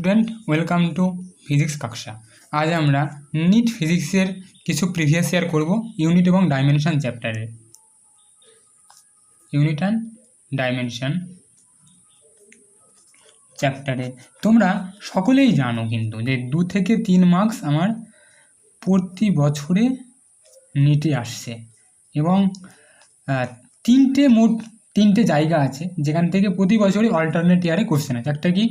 Student, welcome to physics কক্ষা। আজ আমরা নিট ফিজিক্সের কিছু প্রিভিয়াস ইয়ার করব ইউনিট এবং ডাইমেনশন চ্যাপ্টারে। ইউনিট অ্যান্ড ডাইমেনশন চ্যাপ্টারে তোমরা সকলেই জানো কিন্তু যে 2 থেকে 3 মার্কস আমার প্রতি বছরে নিটে আসছে এবং তিনটে জায়গা আছে যেখান থেকে প্রতি বছরই অল্টারনেট ইয়ারে কোশ্চেন আছে। একটা কি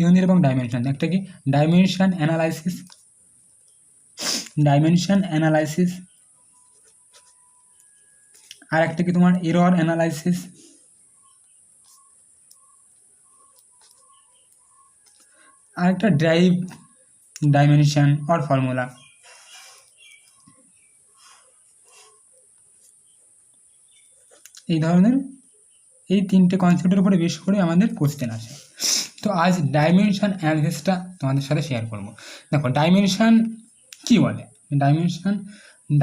ইউনিট এবং ডাইমেনশন, একটা কি ডাইমেনশন অ্যানালাইসিস, আর একটা কি তোমার এরর অ্যানালাইসিস, আর একটা ড্রাইভ ডাইমেনশন অর ফর্মুলা। এই ধরনের এই তিনটে কনসেপ্টের উপরে বেশ করে আমাদের কোশ্চেন আসে। তো আজ ডাইমেনশন অ্যানালাইসিসটা তোমাদের সাথে শেয়ার করব। দেখো ডাইমেনশন কি বলে,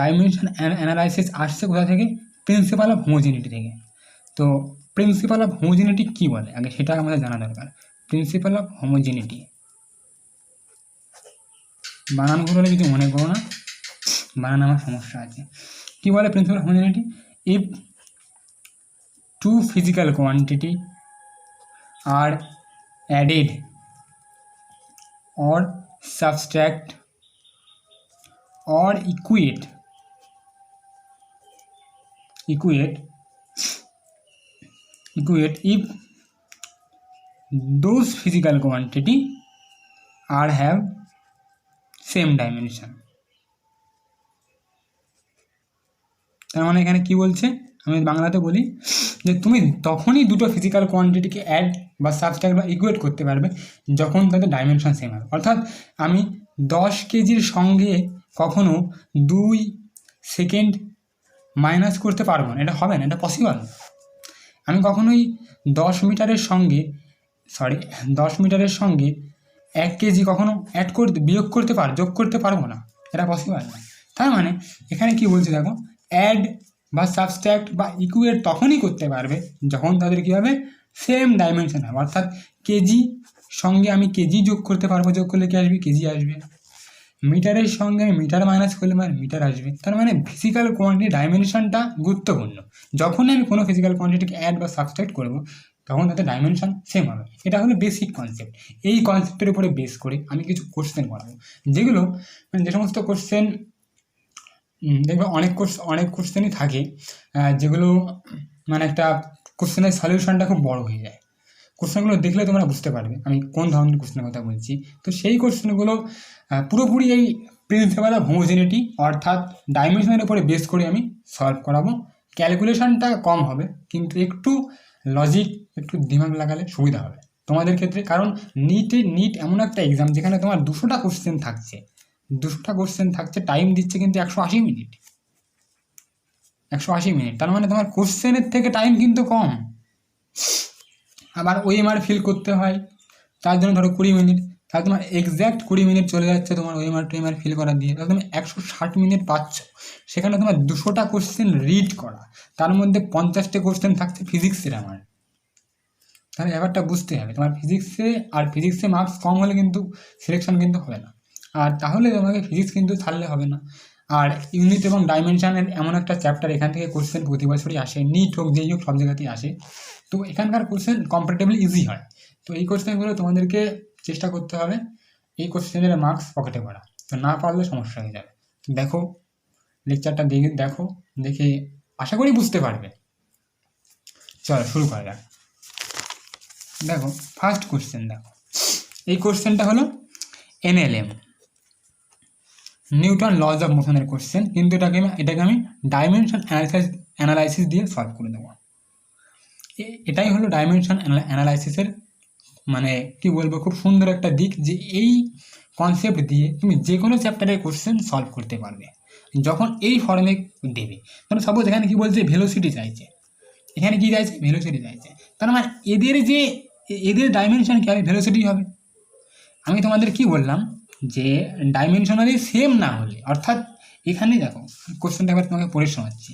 ডাইমেনশন অ্যানালাইসিস আসছে কোথা থেকে? প্রিন্সিপাল অফ হোমোজিনিটি থেকে। তো প্রিন্সিপাল অফ হোমোজিনিটি কি বলে আগে সেটা আমাদের জানা দরকার। প্রিন্সিপাল অফ হোমোজিনিটি বানানগুলো যদি মনে করো না, বানান আমার সমস্যা আছে। কি বলে principle of homogeneity? If two physical quantity are added or subtract or equate if those physical quantity are have same dimension। তার মানে এখানে কি বলছে, আমি বাংলাতে বলি যে তুমি তখনই দুটো ফিজিক্যাল কোয়ান্টিটিকে অ্যাড বা সাবস্ট্রাক্ট বা ইকুয়েট করতে পারবে যখন তাদের ডাইমেনশন সেম হবে। অর্থাৎ আমি 10 কেজির সঙ্গে কখনো 2 সেকেন্ড মাইনাস করতে পারবো না, এটা হবে না, এটা পসিবল। আমি কখনোই 10 মিটারের সঙ্গে 1 কেজি কখনো যোগ করতে পারবো না, এটা পসিবল না। তার মানে এখানে কি বলছে দেখো, অ্যাড বা সাবস্ট্রাক্ট বা ইকুয়েট তখনই করতে পারবে যখন তাদের কী হবে, সেম ডাইমেনশন হবে। অর্থাৎ কেজি সঙ্গে আমি কেজি যোগ করতে পারবো, যোগ করলে কি আসবে, কেজি আসবে। মিটারের সঙ্গে আমি মিটার মাইনাস করলে মিটার আসবে। তার মানে ফিজিক্যাল কোয়ান্টিটি ডাইমেনশনটা গুরুত্বপূর্ণ। যখনই আমি কোনো ফিজিক্যাল কোয়ান্টিটিকে অ্যাড বা সাবস্ট্রাক্ট করবো তখন তাদের ডাইমেনশন সেম হবে। এটা হলো বেসিক কনসেপ্ট। এই কনসেপ্টের উপরে বেস করে আমি কিছু কোশ্চেন করাবো, যেগুলো যে সমস্ত কোশ্চেন দেখবে অনেক কোশ্চেনই থাকে যেগুলো একটা কোশ্চেনের সলিউশনটা খুব বড় হয়ে যায়। কোশ্চেনগুলো দেখলে তোমরা বুঝতে পারবে আমি কোন ধরনের কোশ্চেনের কথা বলছি। তো সেই কোশ্চেনগুলো পুরোপুরি এই প্রিন্সিপাল অফ হোমোজিনিটি অর্থাৎ ডাইমেনশনের উপরে বেস করে আমি সলভ করাবো। ক্যালকুলেশনটা কম হবে কিন্তু একটু লজিক, একটু দিমাগ লাগালে সুবিধা হবে তোমাদের ক্ষেত্রে। কারণ নিট এমন একটা এক্সাম যেখানে তোমার 200টা কোশ্চেন থাকছে, টাইম দিচ্ছে কিন্তু 180 মিনিট। তার মানে তোমার কোশ্চেনের থেকে টাইম কিন্তু কম। আবার ওএমআর ফিল করতে হয়, তার জন্য ধরো 20 মিনিট, তাহলে তোমার এক্স্যাক্ট 20 মিনিট চলে যাচ্ছে তোমার ওএমআর ফিল করা দিয়ে। তাহলে তুমি 160 মিনিট পাচ্ছ। সেখানে তোমার 200টা কোশ্চেন রিড করা, তার মধ্যে 50টা কোশ্চেন থাকছে ফিজিক্সের আমার। তাহলে ব্যাপারটা বুঝতে হবে, তোমার ফিজিক্সে মার্কস কম হলে কিন্তু সিলেকশন কিন্তু হবে না। আর তাহলে তোমাকে ফিজিক্স কিন্তু ছাড়লে হবে না। আর ইউনিট এবং ডাইমেনশনের এমন একটা চ্যাপ্টার, এখান থেকে কোশ্চেন প্রতি বছরই আসে, নিট হোক যেই হোক সব জায়গাতেই আসে। তো এখানকার কোশ্চেন কম্পারেটিভলি ইজি হয়। তো এই কোশ্চেনগুলো তোমাদেরকে চেষ্টা করতে হবে এই কোশ্চেনের মার্কস পকেটে করা। তো না পারলে সমস্যা হয়ে যাবে। দেখো লেকচারটা দেখে আশা করি বুঝতে পারবে। চলো শুরু করা যাক। দেখো ফার্স্ট কোশ্চেন, দেখো এই কোশ্চেনটা হলো NLM, Newton lodge of মোশনের question, কিন্তু এটাকে আমি ডাইমেনশন অ্যানালাইসিস দিয়ে সলভ করে দেবো। এটাই হলো ডাইমেনশন অ্যানালাইসিসের কি বলবো, খুব সুন্দর একটা দিক যে এই কনসেপ্ট দিয়ে তুমি যে কোনো চ্যাপ্টারের কোশ্চেন সলভ করতে পারবে যখন এই ফর্মে দেবে। কারণ সাপোজ এখানে কি বলছে, ভেলোসিটি চাইছে, এখানে কি চাইছে, ভেলোসিটি চাইছে। তার মানে এদের ডাইমেনশন কি হবে, ভেলোসিটি হবে। আমি তোমাদের কি বললাম যে ডাইমেনশনালি সেম না হলে, অর্থাৎ এখানে দেখো কোশ্চেনটা এবার তোমাকে পড়ে শোনাচ্ছি।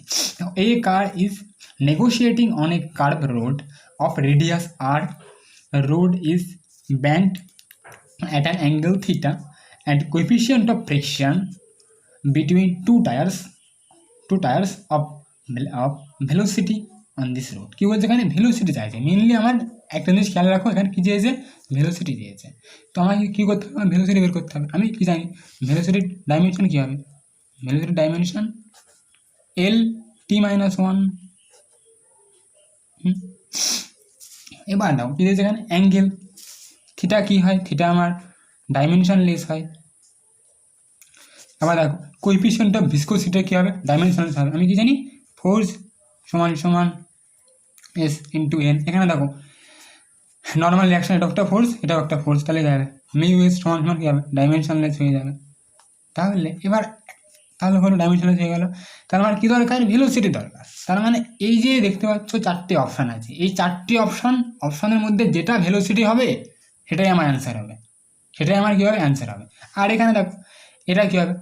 A car is negotiating on a curve road of radius R, road is bent at an angle theta and coefficient of friction between two tires of velocity on this road। কি বলছে এখানে ভেলোসিটি চাইছে, mainly আমার একটা জিনিস খেয়াল রাখো, এখানে কি চেয়েছে ভেলোসিটি দিয়েছে। তো আমাকে কী করতে হবে, ভেলোসিটি বের করতে হবে। আমি কি জানি ভেলোসিটির ডাইমেনশন কী হবে, ভেলোসিটির ডাইমেনশন এল টি মাইনাস ওয়ান। এবার দাও কী দিয়েছে এখানে অ্যাঙ্গেল থিটা, কী হয় থিটা আমার ডাইমেনশনলেস হয়। আবার দেখো কোএফিসিয়েন্ট অফ ভিসকোসিটি কী হবে ডাইমেনশনলেস হবে। আমি কি জানি ফোর্স সমান সমান এস ইন্টু এন। এখানে দেখো নর্মাল রিয়াকশন, এটাও একটা ফোর্স এটাও একটা ফোর্স, তাহলে কী হবে মিউ এস সমান সমান কী হবে ডাইমেনশনলেস হয়ে যাবে। তাহলে এবার তাহলে হলো ডাইমেনশনলেস হয়ে গেল। তার মানে কী দরকার ভেলোসিটি দরকার। তার মানে এই যে দেখতে পাচ্ছ চারটে অপশান আছে, এই চারটি অপশানের মধ্যে যেটা ভেলোসিটি হবে সেটাই আমার অ্যান্সার হবে, সেটাই আমার কী হবে অ্যান্সার হবে। আর এখানে দেখো এটা কী হবে,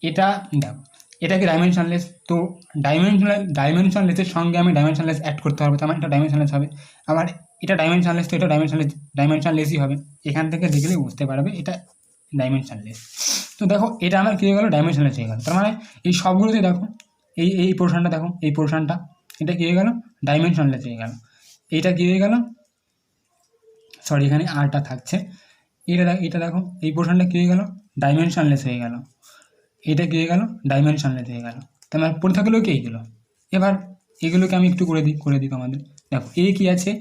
এটা দেখো এটা কি ডাইমেনশনলেস, তো ডাইমেনশনলেসের সঙ্গে আমি ডাইমেনশনলেস অ্যাড করতে পারবো, তার মানে এটা ডাইমেনশনলেস হবে। আবার এটা ডাইমেনশনলেস, তো এটা ডাইমেনশনলেসই হবে। এখান থেকে দেখলে বুঝতে পারবে এটা ডাইমেনশনলেস। তো দেখো এটা আমার কী হয়ে গেলো ডাইমেনশনলেস হয়ে গেল। তার মানে এই সবগুলোতে দেখো এই পোর্শনটা দেখো, এই পোর্শনটা এটা কী হয়ে গেল ডাইমেনশনলেস হয়ে গেল। এইটা কী হয়ে গেল, সরি এখানে আরটা থাকছে, এটা দেখো এই পোর্শনটা কী হয়ে গেল ডাইমেনশনলেস হয়ে গেল, এটা কী হয়ে গেল ডাইমেনশনলেস হয়ে গেল। তার মানে পড়ে থাকলেও কি এইগুলো। এবার এগুলোকে আমি একটু করে দিই তোমাদের। দেখো এ কী আছে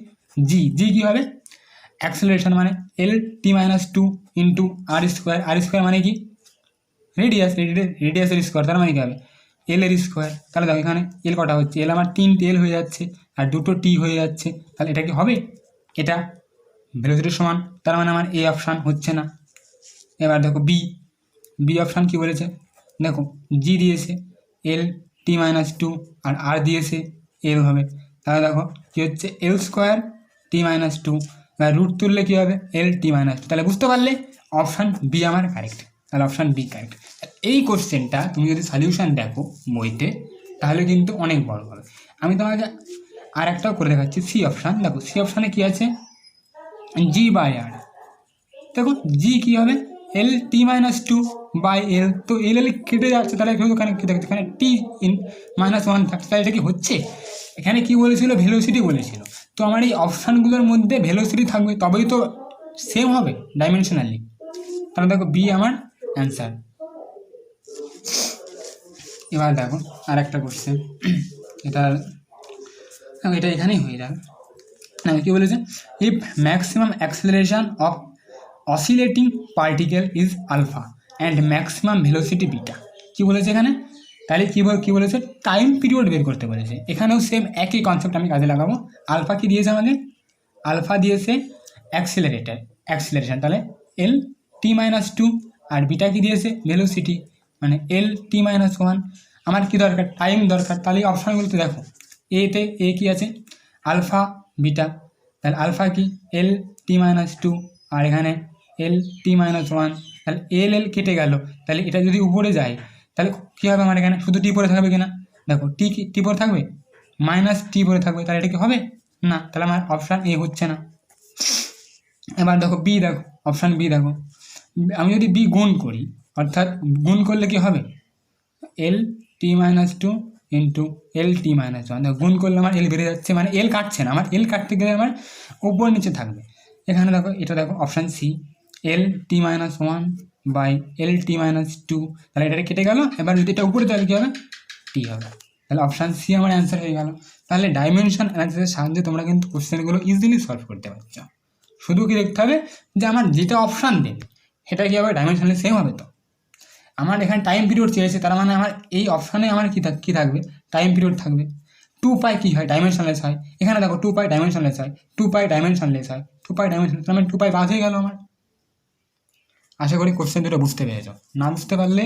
জি কী হবে অ্যাক্সেলারেশন, মানে এল টি মাইনাস টু ইন্টু আর স্কোয়ার মানে কি রেডিয়াসের স্কোয়ার, তার মানে কী হবে এল এর স্কোয়ার। তাহলে দেখো এখানে এল কটা হচ্ছে, এল আমার 3টে এল হয়ে যাচ্ছে আর 2টো টি হয়ে যাচ্ছে, তাহলে এটা কি হবে এটা ভেলোসিটির সমান, তার মানে আমার এ অপশান হচ্ছে না। এবার দেখো বি অপশান কী বলেছে, দেখো জি দিয়েছে এল টি মাইনাস টু আর আর দিয়েছে এল হবে, তাহলে দেখো কী হচ্ছে এল স্কোয়ার টি মাইনাস টু, রুট তুললে কী হবে এল টি মাইনাস টু। তাহলে বুঝতে পারলে অপশান বি আমার কারেক্ট, তাহলে অপশান বি কারেক্ট। এই কোশ্চেনটা তুমি যদি সলিউশন দেখো বইতে তাহলে কিন্তু অনেক বড় হবে। আমি তোমাকে আর একটাও করে দেখাচ্ছি, সি অপশান। দেখো সি অপশানে কী আছে জি বাই আর, দেখো জি কী হবে এল টি মাইনাস টু বাই এল, তো এল কেটে যাচ্ছে, তাহলে ওখানে কী দেখছে এখানে টি ইন মাইনাস ওয়ান থাকছে, তাহলে এটা কি হচ্ছে এখানে কী বলেছিল ভেলোসিটি বলেছিল। তো আমার এই অপশানগুলোর মধ্যে ভেলোসিটি থাকবে তবেই তো সেম হবে ডাইমেনশনালি, তাহলে দেখো বি আমার অ্যান্সার। এবার দেখো আর একটা কোশ্চেন, এটা এখানেই হয়ে যাবে। কী বলেছে if maximum acceleration of oscillating particle is alpha and maximum velocity beta. কী বলেছে এখানে, তাহলে কী বলেছে টাইম পিরিয়ড বের করতে বলেছে। এখানেও সেম একই কনসেপ্ট আমি কাজে লাগাবো। আলফা কী দিয়েছে আমাদের, আলফা দিয়েছে অ্যাক্সিলারেশন, তাহলে এল টি মাইনাস টু, আর বিটা কী দিয়েছে ভেলোসিটি মানে এল টি মাইনাস ওয়ান। আমার কী দরকার টাইম দরকার, তাহলে অপশানগুলোতে দেখো এতে এ কী আছে আলফা বিটা, তাহলে আলফা কি এল টি মাইনাস টু আর এখানে এল টি মাইনাস ওয়ান, তাহলে এল কেটে গেল, তাহলে এটা যদি উপরে যায় তাহলে কী হবে আমার এখানে শুধু টি পরে থাকবে কিনা, দেখো টি পরে থাকবে মাইনাস টি পরে থাকবে, তাহলে এটা কি হবে না, তাহলে আমার অপশান এ হচ্ছে না। এবার দেখো বি, দেখো অপশান বি দেখো, আমি যদি বি গুণ করি অর্থাৎ গুণ করলে কি হবে এল T minus two into L T minus one, দেখো গুণ করলে আমার এল বেড়ে যাচ্ছে, মানে এল কাটছে না, আমার এল কাটতে গেলে আমার উপর নিচে থাকবে। এখানে দেখো এটা দেখো option C L T minus one by L T minus two, তাহলে এটা কেটে গেল। এবার যদি এটা উপরে তাহলে কী হবে টি হবে, তাহলে অপশান সি আমার অ্যান্সার হয়ে গেল। তাহলে ডাইমেনশন অ্যানালিসিসের সাহায্যে তোমরা কিন্তু কোশ্চেনগুলো ইজিলি সলভ করতে পারছো। শুধু কি দেখতে হবে যে আমার যেটা অপশান দেবে সেটা কী হবে ডাইমেনশনালি সেম হবে। তো আমার এখানে টাইম পিরিয়ড চেয়েছে, তার মানে আমার এই অপশানে আমার কী থাকবে টাইম পিরিয়ড থাকবে। 2π কী হয় ডাইমেনশনলেস হয়, এখানে দেখো 2π ডাইমেনশনলেস হয়, 2π ডাইমেনশনলেস হয়, 2π ডাইমেনশনলেস, মানে 2π বাদ হয়ে গেল আমার। আশা করি কোশ্চেন দুটো বুঝতে পেরেছ, না বুঝতে পারলে